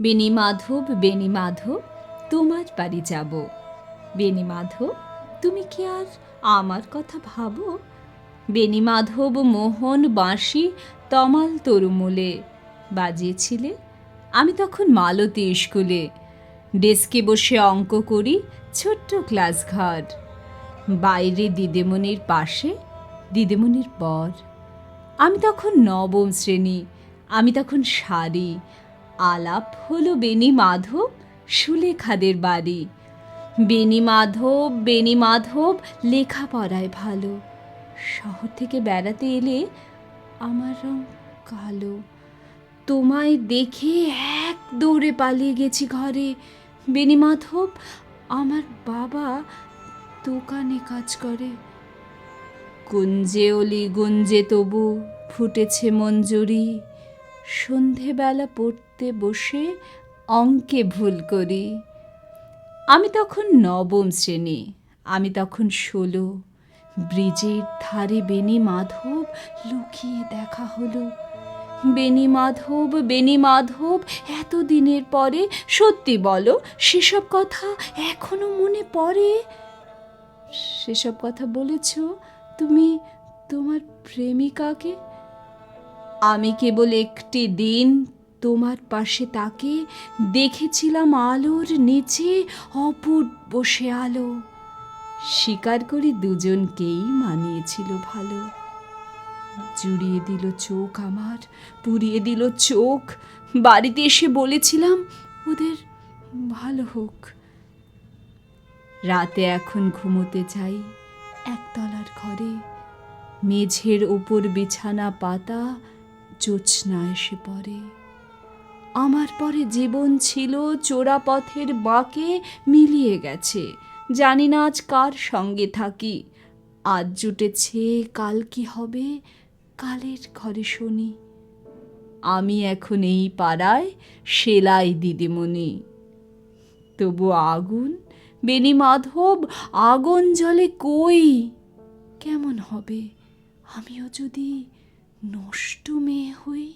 বেণী মাধব তোমার বাড়ি যাব। বেণী মাধব, তুমি কি আর আমার কথা ভাবো? বেণী মাধব মোহন বাঁশি তমাল তরুমূলে বাজিয়েছিলে। আমি তখন মালতী স্কুলে ডেস্কে বসে অঙ্ক করি, ছোট্ট ক্লাস ঘর। বাইরে দিদিমণির পাশে দিদিমণির বর। আমি তখন নবম শ্রেণী, আমি তখন শাড়ি। আলাপ হলো বেণী মাধব সুলেখাদের বাড়ি। বেণী মাধব লেখাপড়ায় ভালো। শহর থেকে বেড়াতে এলে আমার রং কালো। তোমায় দেখে এক দৌড়ে পালিয়ে গেছি ঘরে। বেণী মাধব, আমার বাবা দোকানে কাজ করে। কুঞ্জে অলি গুঞ্জে তবু ফুটেছে মঞ্জুরি। সন্ধেবেলা পড়তে বসে অঙ্কে ভুল করি। আমি তখন নবম শ্রেণী, আমি তখন 16। ব্রিজের ধারে বেণী মাধব লুকিয়ে দেখা হলো। বেণী মাধব, এতদিনের পরে সত্যি বলো, সেসব কথা এখনো মনে পড়ে? সেসব কথা বলেছ তুমি তোমার প্রেমিকাকে? আমি কেবল একটি দিন তোমার পাশে তাকে দেখেছিলাম আলোর নিচে অপূর্ব সে আলো। স্বীকার করি দুজনকেই মানিয়েছিল ভালো। জুড়িয়ে দিল চোখ আমার, পুড়িয়ে দিল চোখ। বাড়িতে এসে বলেছিলাম ওদের ভালো হোক। রাতে এখন ঘুমোতে চাই একতলার ঘরে। মেঝের ওপর বিছানা পাতা, জ্যোৎস্না এসে পড়ে। আমার পরে জীবন ছিল চোরা পথের বাঁকে মিলিয়ে গেছে। জানি না আজ কার সঙ্গে থাকি। আজ জুটেছে, কাল কি হবে, কালের ঘরে শুনি। আমি এখন এই পাড়ায় সেলাই দিদিমণি। তবু আগুন, বেণী মাধব, আগুন জ্বলে কই? কেমন হবে আমিও যদি নষ্ট মেয়ে হই?